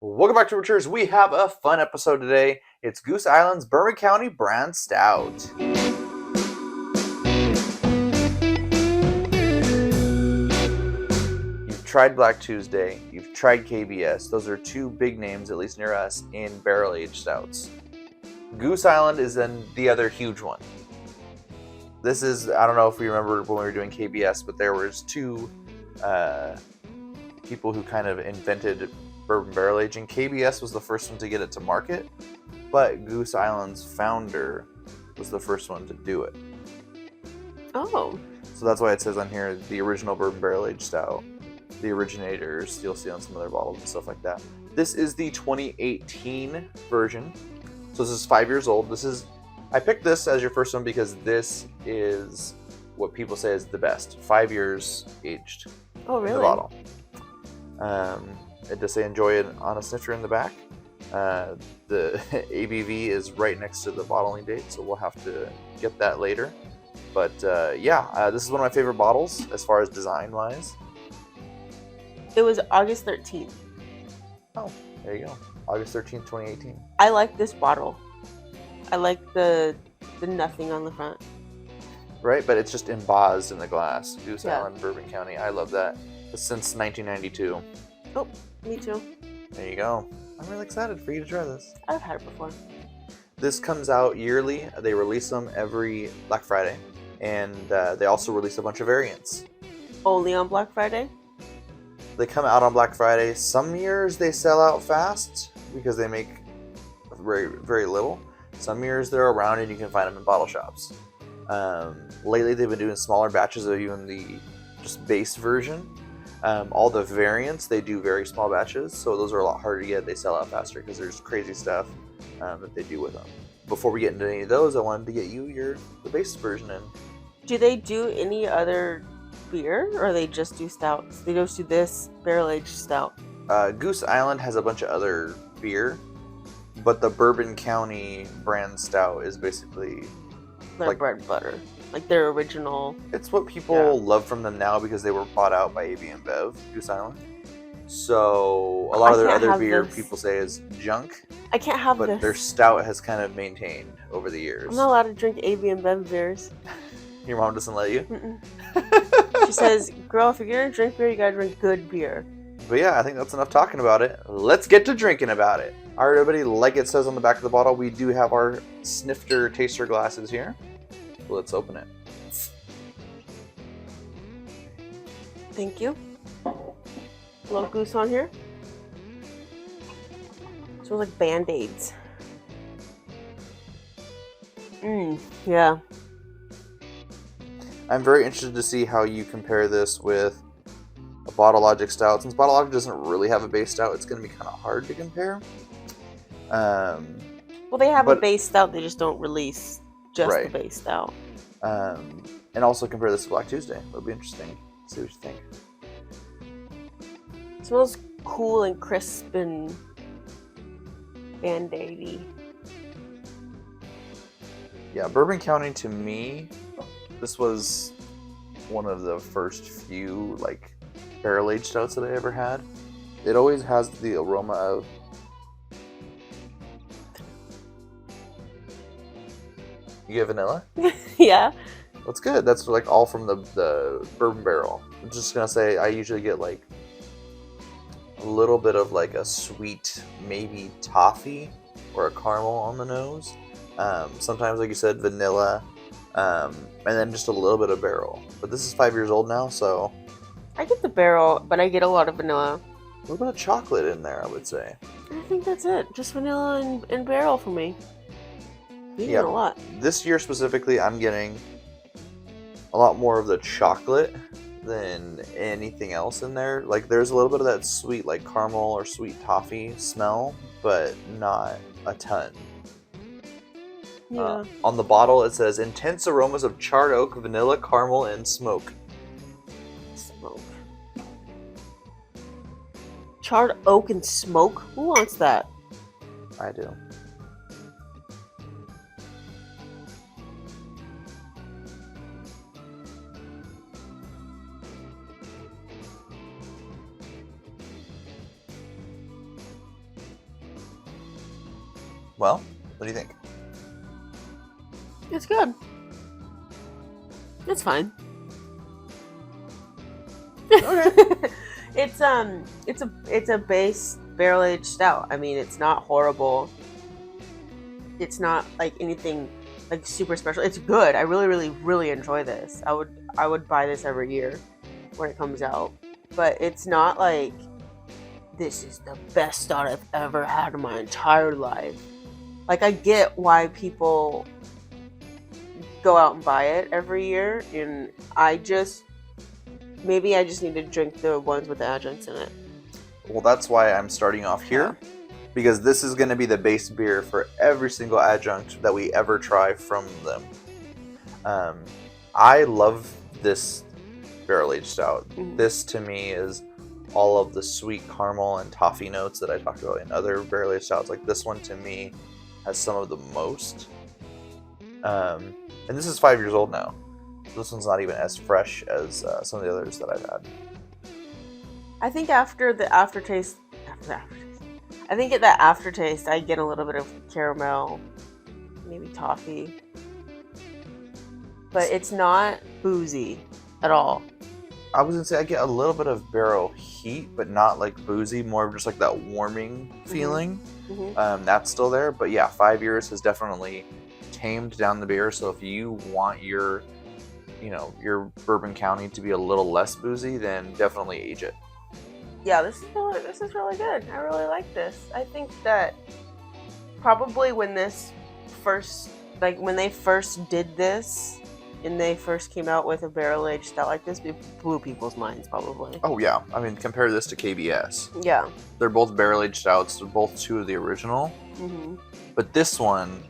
Welcome back to Richards. We have a fun episode today. It's Goose Island's Bourbon County Brand Stout. You've tried Black Tuesday, you've tried KBS. Those are two big names, at least near us, in barrel-aged stouts. Goose Island is then the other huge one. This is, I don't know if we remember when we were doing KBS, but there was two people who kind of invented bourbon barrel aging. KBS was the first one to get it to market, but Goose Island's founder was the first one to do it. Oh. So that's why it says on here, the original bourbon barrel aged stout. The originators, you'll see on some of their bottles and stuff like that. This is the 2018 version. So this is 5 years old. I picked this as your first one because this is what people say is the best. 5 years aged. Oh, really? In the bottle. It does say enjoy it on a snifter in the back. The ABV is right next to the bottling date, so we'll have to get that later. But this is one of my favorite bottles as far as design-wise. It was August 13th. Oh, there you go. August 13th, 2018. I like this bottle. I like the nothing on the front. Right, but it's just embossed in the glass. Goose Yeah. Island, Bourbon County. I love that. It's since 1992. Oh, me too. There you go. I'm really excited for you to try this. I've had it before. This comes out yearly. They release them every Black Friday. And they also release a bunch of variants. Only on Black Friday? They come out on Black Friday. Some years they sell out fast because they make very, very little. Some years they're around and you can find them in bottle shops. Lately they've been doing smaller batches of even the just base version. All the variants, they do very small batches, so those are a lot harder to get. They sell out faster because there's crazy stuff that they do with them. Before we get into any of those, I wanted to get you the base version in. Do they do any other beer, or they just do stouts? They just do this barrel-aged stout. Goose Island has a bunch of other beer, but the Bourbon County Brand Stout is basically Their bread and butter. Like their original. It's what people love from them now because they were bought out by AB InBev, Goose Island. So a lot of their other beer people say is junk. I can't have but this. Their stout has kind of maintained over the years. I'm not allowed to drink AB InBev beers. Your mom doesn't let you? Mm-mm. She says, girl, if you're going to drink beer, you got to drink good beer. But yeah, I think that's enough talking about it. Let's get to drinking about it. All right, everybody, like it says on the back of the bottle, we do have our snifter taster glasses here. So let's open it. Thank you. Little Goose on here. Smells like Band-Aids. Yeah. I'm very interested to see how you compare this with a Bottle Logic stout. Since Bottle Logic doesn't really have a base stout, it's going to be kind of hard to compare. Well, they have a base stout, they just don't release just the base stout. And also compare this to Black Tuesday. It'll be interesting. See what you think. It smells cool and crisp and Band-Aidy. Yeah, Bourbon County, to me, this was one of the first few barrel-aged stouts that I ever had. It always has the aroma of you get vanilla? Yeah. That's good. That's all from the bourbon barrel. I'm just gonna say I usually get a little bit of a sweet, maybe toffee or a caramel on the nose. Sometimes, like you said, vanilla, and then just a little bit of barrel. But this is 5 years old now, so I get the barrel, but I get a lot of vanilla. a little bit of chocolate in there, I would say. I think that's it. Just vanilla and barrel for me. You get a lot. This year specifically, I'm getting a lot more of the chocolate than anything else in there. There's a little bit of that sweet, caramel or sweet toffee smell, but not a ton. Yeah. On the bottle, it says intense aromas of charred oak, vanilla, caramel, and smoke. Smoke. Charred oak and smoke? Who wants that? I do. Well, what do you think? It's good. It's fine. Okay. It's a base barrel aged stout. I mean, it's not horrible. It's not like anything like super special. It's good. I really, really, really enjoy this. I would buy this every year when it comes out. But it's not like this is the best stout I've ever had in my entire life. Like, I get why people go out and buy it every year, and maybe I just need to drink the ones with the adjuncts in it. Well, that's why I'm starting off here, because this is going to be the base beer for every single adjunct that we ever try from them. I love this barrel-aged stout. Mm-hmm. This, to me, is all of the sweet caramel and toffee notes that I talked about in other barrel-aged stouts. Like, this one, to me, has some of the most. And this is 5 years old now. This one's not even as fresh as some of the others that I've had. I think after the aftertaste, I think at that aftertaste, I get a little bit of caramel, maybe toffee. But it's not boozy at all. I was going to say I get a little bit of barrel heat, but not like boozy, more of just like that warming feeling. Mm-hmm. That's still there. But yeah, 5 years has definitely tamed down the beer. So if you want your Bourbon County to be a little less boozy, then definitely age it. Yeah, this is really good. I really like this. I think that probably when they first did this and they first came out with a barrel-aged stout like this, it blew people's minds probably. Oh yeah, I mean, compare this to KBS. Yeah. They're both barrel-aged stouts. They're both two of the original. Mm-hmm. But this one,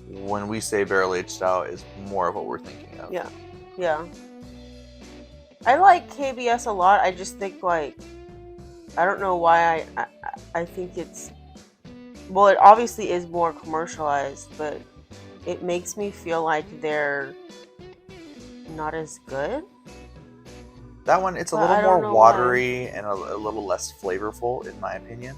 when we say barrel-aged stout, is more of what we're thinking of. Yeah. I like KBS a lot. I just think, like, I don't know why I think it's... Well, it obviously is more commercialized, but it makes me feel like they're not as good. That one, it's a little more watery and a little less flavorful, in my opinion.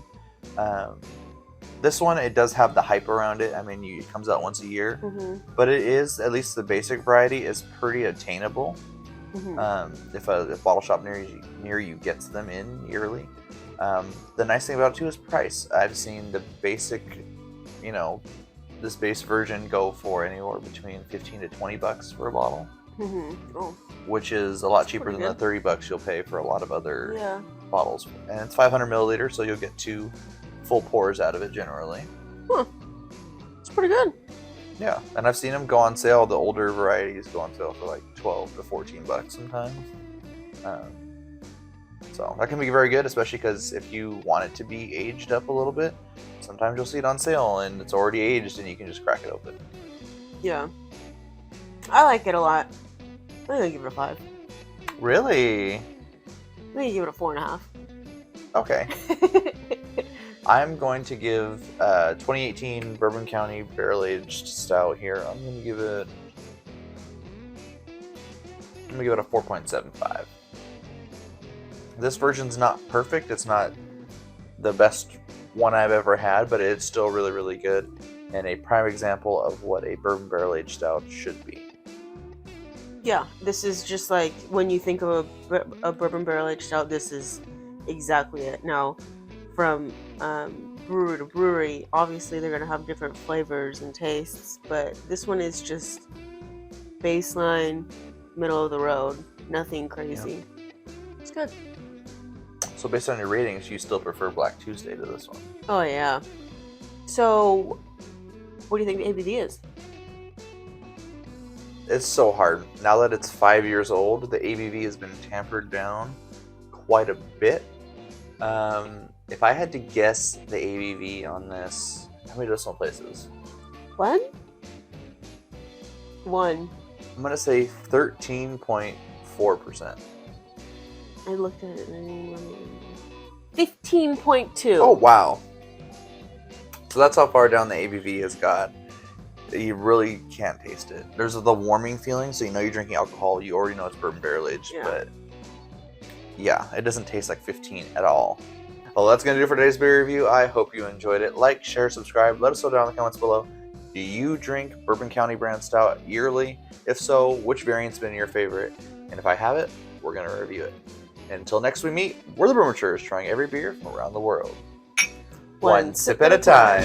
This one, it does have the hype around it. I mean, it comes out once a year. Mm-hmm. But it is, at least the basic variety, is pretty attainable. Mm-hmm. If a bottle shop near you gets them in yearly. The nice thing about it, too, is price. I've seen the basic, this base version go for anywhere between $15 to $20 for a bottle. Mm-hmm. Oh. Which is a lot cheaper than the $30 you'll pay for a lot of other bottles. And it's 500 milliliters, so you'll get 2 full pours out of it generally. Huh. It's pretty good. Yeah, and I've seen them go on sale. The older varieties go on sale for like $12 to $14 sometimes. So that can be very good, especially because if you want it to be aged up a little bit, sometimes you'll see it on sale and it's already aged and you can just crack it open. Yeah. I like it a lot. I'm going to give it a 5. Really? I'm going to give it a 4.5. Okay. I'm going to give 2018 Bourbon County Barrel Aged Stout here. I'm going to give it a 4.75. This version's not perfect. It's not the best one I've ever had, but it's still really, really good and a prime example of what a bourbon barrel aged stout should be. Yeah, this is just like when you think of a bourbon barrel aged stout, this is exactly it. Now, from brewery to brewery, obviously they're going to have different flavors and tastes, but this one is just baseline, middle of the road, nothing crazy. Yeah. It's good. So based on your ratings, you still prefer Black Tuesday to this one? Oh yeah. So, what do you think the ABV is? It's so hard. Now that it's 5 years old, the ABV has been tampered down quite a bit. If I had to guess the ABV on this, how many decimal places? 1. I'm going to say 13.4%. I looked at it and 15.2. Oh, wow. So that's how far down the ABV has got. You really can't taste it. There's the warming feeling, so you know you're drinking alcohol. You already know it's bourbon barrel aged, but yeah, it doesn't taste like 15 at all. Well, that's going to do it for today's beer review. I hope you enjoyed it. Like, share, subscribe. Let us know down in the comments below. Do you drink Bourbon County Brand Stout yearly? If so, which variant's been your favorite? And if I have it, we're going to review it. And until next we meet, we're the Bourboners, trying every beer from around the world. One sip at a time.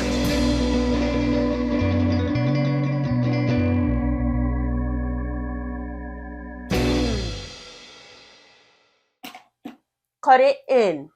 Cut it in.